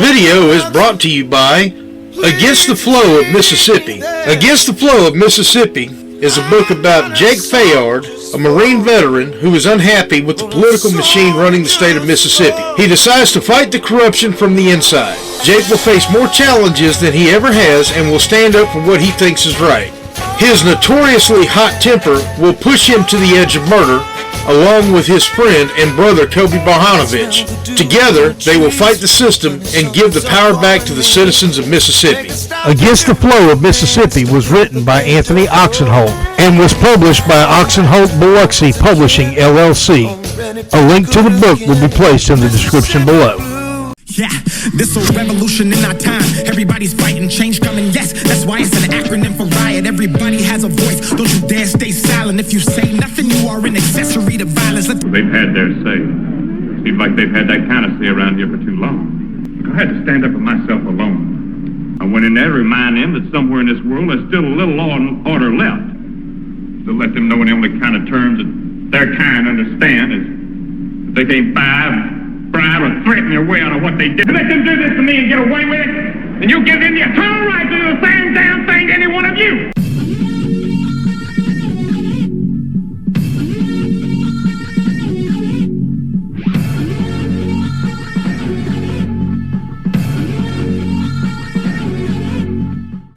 video is brought to you by Against the Flow of Mississippi. Against the Flow of Mississippi is a book about Jake Fayard, a Marine veteran who is unhappy with the political machine running the state of Mississippi. He decides to fight the corruption from the inside. Jake will face more challenges than he ever has and will stand up for what he thinks is right. His notoriously hot temper will push him to the edge of murder, along with his friend and brother Kobe Barhanovich. Together, they will fight the system and give the power back to the citizens of Mississippi. Against the Flow of Mississippi was written by Anthony Oksenholt and was published by Oksenholt Biloxi Publishing, LLC. A link to the book will be placed in the description below. Yeah, this a revolution in our time. Everybody's fighting, change coming, yes. That's why it's an acronym for riot. Everybody has a voice. Don't you dare stay silent. If you say nothing, you are an accessory to violence. They've had their say. Seems like they've had that kind of say around here for too long. I had to stand up for myself alone. I went in there to remind them that somewhere in this world there's still a little order left. To let them know in the only kind of terms that their kind understand is that they can't bribe or threaten their way out of what they did. Let them do this to me and get away with it, and you give them the eternal right to do the same damn thing to any one of you.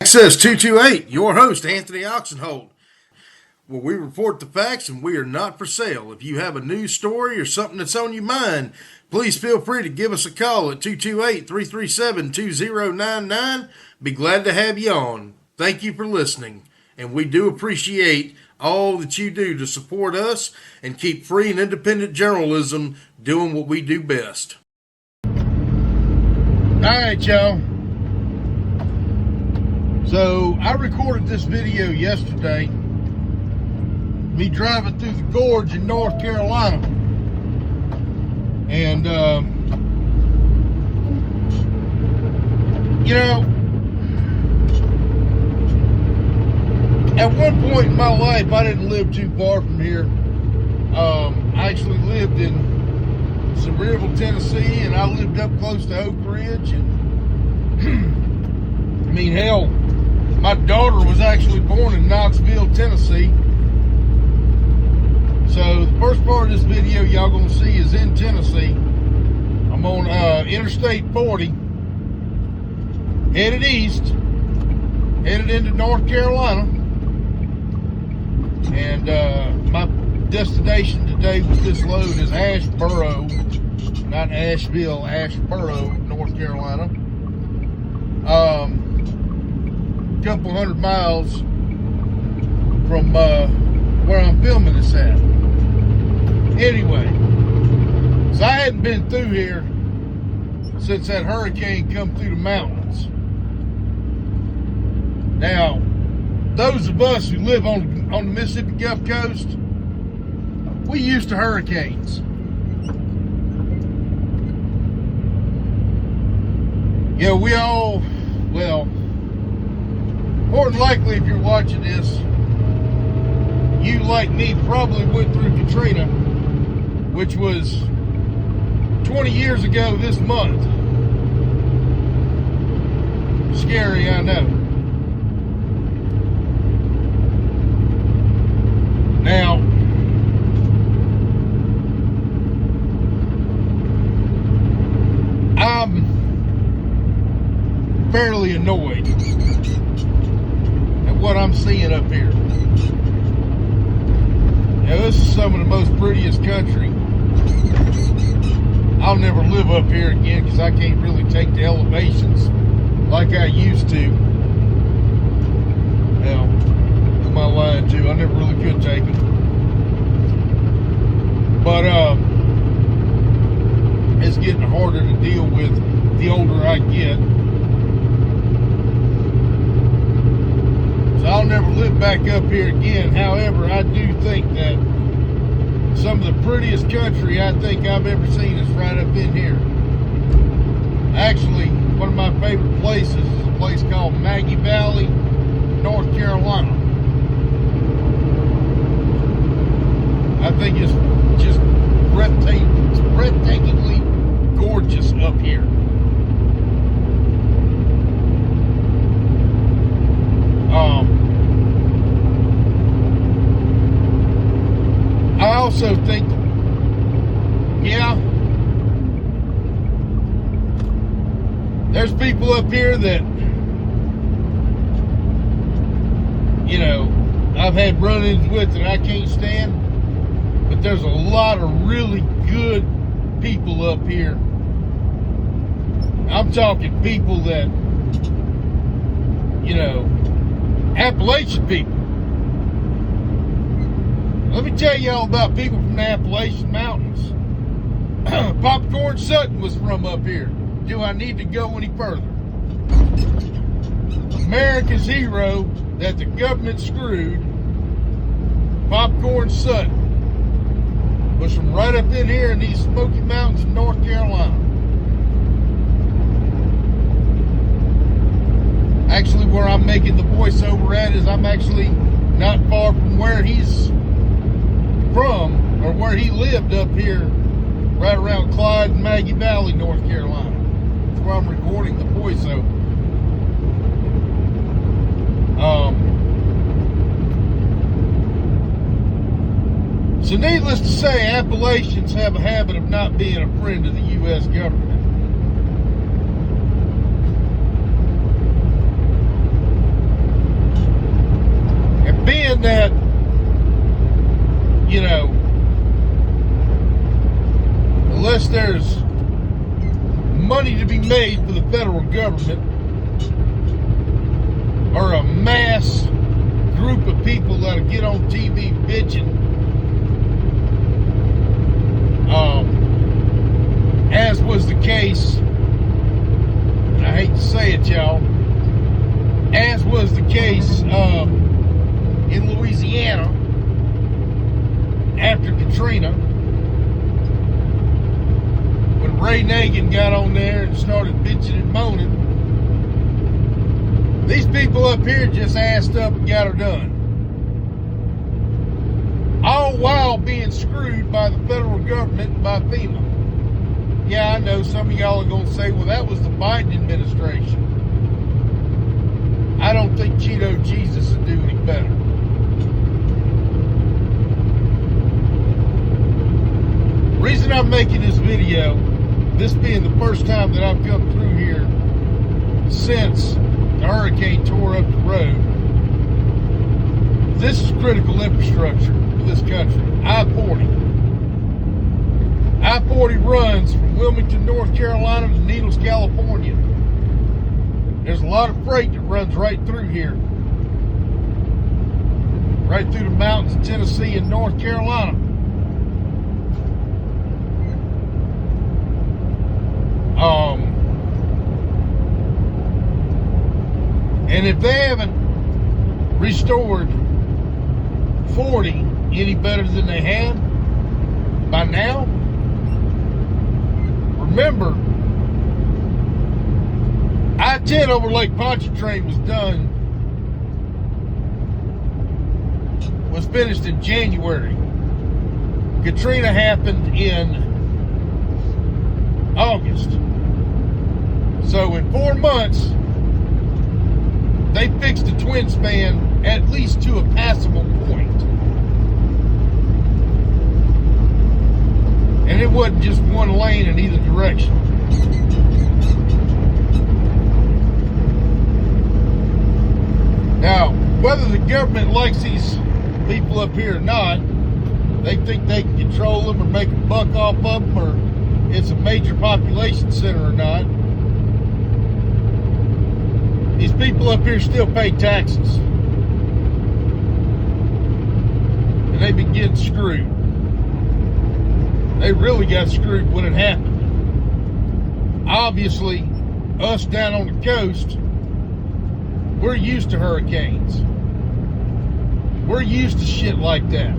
Access 228, your host, Anthony Oksenholt. Well, we report the facts and we are not for sale. If you have a news story or something that's on your mind, please feel free to give us a call at 228-337-2099. Be glad to have you on. Thank you for listening. And we do appreciate all that you do to support us and keep free and independent journalism doing what we do best. All right, y'all. So I recorded this video yesterday, me driving through the gorge in North Carolina. And, you know, at one point in my life, I didn't live too far from here. I actually lived in Sevierville, Tennessee, and I lived up close to Oak Ridge. And, I mean, hell, my daughter was actually born in Knoxville, Tennessee. So the first part of this video y'all gonna see is in Tennessee. I'm on Interstate 40, headed east, headed into North Carolina. And my destination today with this load is Asheboro, not Asheville, Asheboro, North Carolina. A couple hundred miles from where I'm filming this at. Anyway, so I hadn't been through here since that hurricane come through the mountains. Now, those of us who live on the Mississippi Gulf Coast, we used to hurricanes. Yeah, we all, well, more than likely if you're watching this, you, like me, probably went through Katrina, which was 20 years ago this month. Scary, I know. Now, I'm fairly annoyed at what I'm seeing up here. Now, this is some of the most prettiest country. I'll never live up here again because I can't really take the elevations like I used to. Hell, who am I lying to? I never really could take them. But it's getting harder to deal with the older I get. So I'll never live back up here again. However, I do think that some of the prettiest country I think I've ever seen is right up in here. Actually, one of my favorite places is a place called Maggie Valley, North Carolina. I think it's just breathtakingly gorgeous up here. also think, yeah, there's people up here that, you know, I've had run-ins with that I can't stand, but there's a lot of really good people up here. I'm talking people that, you know, Appalachian people. Let me tell you all about people from the Appalachian Mountains. Popcorn Sutton was from up here. Do I need to go any further? America's hero that the government screwed, Popcorn Sutton, was from right up in here in these Smoky Mountains in North Carolina. Actually, where I'm making the voiceover at is I'm actually not far from where he's from, or where he lived up here, right around Clyde and Maggie Valley, North Carolina. That's where I'm recording the voiceover. So needless to say, Appalachians have a habit of not being a friend of the U.S. government. And being that, you know, unless there's money to be made for the federal government, or a mass group of people that'll get on TV bitching, as was the case, and I hate to say it, y'all, as was the case in Louisiana after Katrina, when Ray Nagin got on there and started bitching and moaning. These people up here just assed up and got her done. All while being screwed by the federal government and by FEMA. Yeah, I know some of y'all are going to say, well, that was the Biden administration. I don't think Cheeto Jesus would do any better. The reason I'm making this video, this being the first time that I've come through here since the hurricane tore up the road, this is critical infrastructure for this country. I-40. I-40 runs from Wilmington, North Carolina to Needles, California. There's a lot of freight that runs right through here. Right through the mountains of Tennessee and North Carolina. And if they haven't restored 40 any better than they have by now, remember, I-10 over Lake Pontchartrain was finished in January. Katrina happened in August. So in 4 months, they fixed the twin span at least to a passable point. And it wasn't just one lane in either direction. Now, whether the government likes these people up here or not, they think they can control them or make a buck off of them, or it's a major population center or not. These people up here still pay taxes. And they've been getting screwed. They really got screwed when it happened. Obviously, us down on the coast, we're used to hurricanes. We're used to shit like that.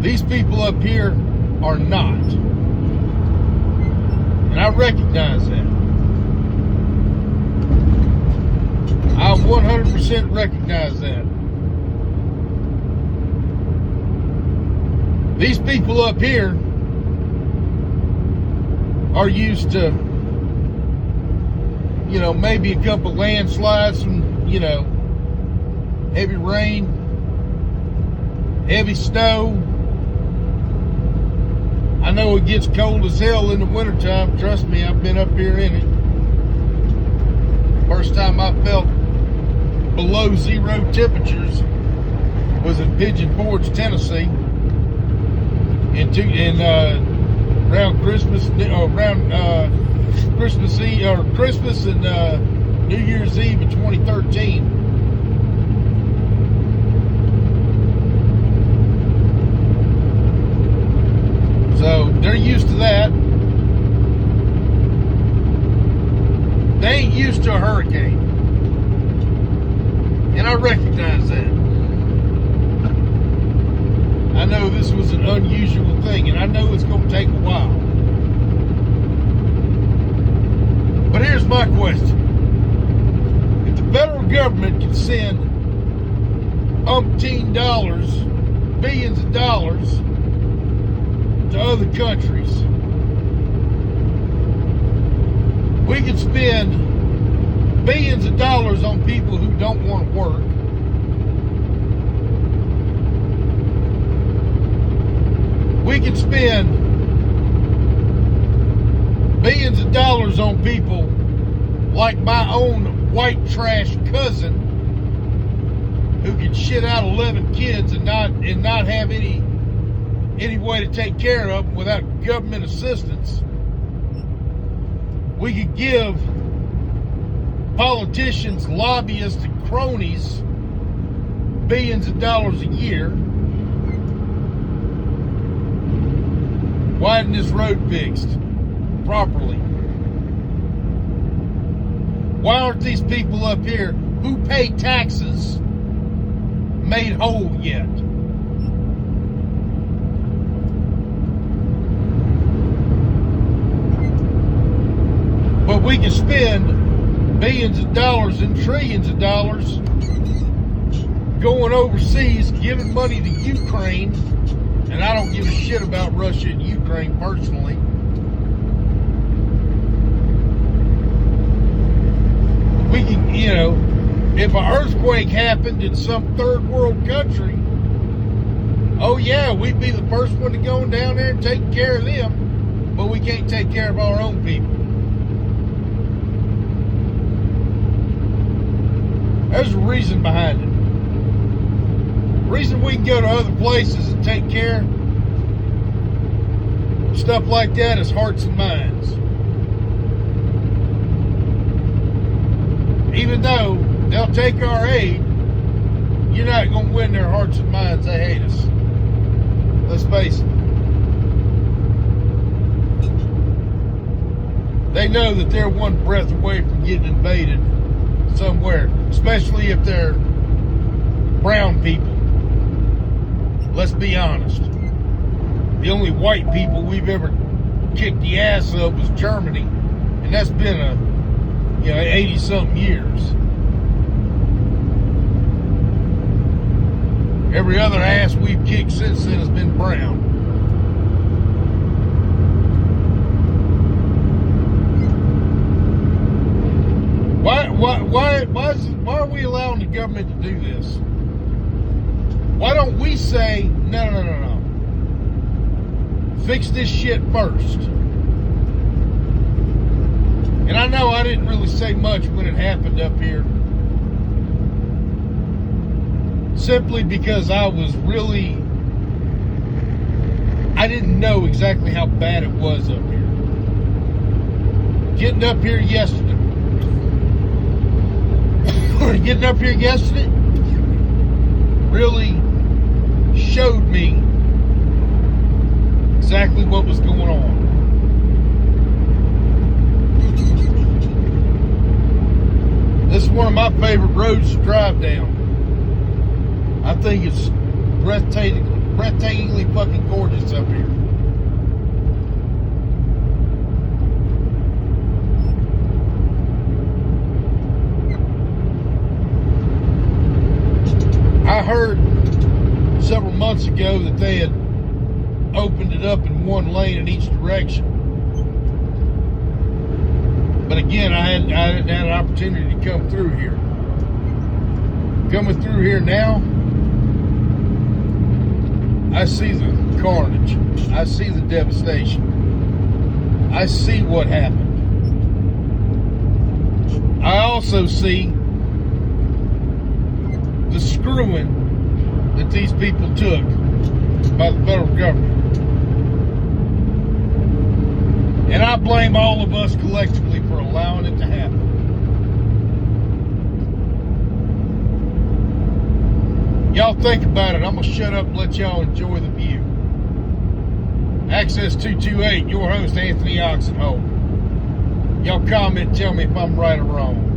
These people up here are not. And I recognize that. I 100% recognize that. These people up here are used to, you know, maybe a couple landslides from, you know, heavy rain, heavy snow, I know it gets cold as hell in the wintertime. Trust me, I've been up here in it. First time I felt below zero temperatures was in Pigeon Forge, Tennessee, around Christmas, Christmas Eve or Christmas and New Year's Eve of 2013. So they're used to that. They ain't used to a hurricane. And I recognize that. I know this was an unusual thing, and I know it's going to take a while. But here's my question. If the federal government can send umpteen dollars, billions of dollars, to other countries, we could spend billions of dollars on people who don't want to work. We could spend billions of dollars on people like my own white trash cousin who can shit out 11 kids and not have any way to take care of them without government assistance. We could give politicians, lobbyists, and cronies billions of dollars a year. Why isn't this road fixed properly? Why aren't these people up here who pay taxes made whole yet? But we can spend billions of dollars and trillions of dollars going overseas, giving money to Ukraine, and I don't give a shit about Russia and Ukraine personally. We can, if an earthquake happened in some third world country, oh yeah, we'd be the first one to go down there and take care of them, but we can't take care of our own people. There's a reason behind it. The reason we can go to other places and take care of stuff like that is hearts and minds. Even though they'll take our aid, you're not going to win their hearts and minds. They hate us. Let's face it. They know that they're one breath away from getting invaded somewhere, especially if they're brown people. Let's be honest. The only white people we've ever kicked the ass of was Germany, and that's been 80-something years. Every other ass we've kicked since then has been brown. Why are we allowing the government to do this? Why don't we say, no. Fix this shit first. And I know I didn't really say much when it happened up here. Simply because I didn't know exactly how bad it was up here. Getting up here yesterday really showed me exactly what was going on. This is one of my favorite roads to drive down. I think it's breathtakingly fucking gorgeous up here. I heard several months ago that they had opened it up in one lane in each direction. But again, I hadn't had an opportunity to come through here. Coming through here now, I see the carnage. I see the devastation. I see what happened. I also see the screwing that these people took by the federal government. And I blame all of us collectively for allowing it to happen. Y'all think about it. I'm going to shut up and let y'all enjoy the view. Access 228, your host, Anthony Oksenholt. Y'all comment and tell me if I'm right or wrong.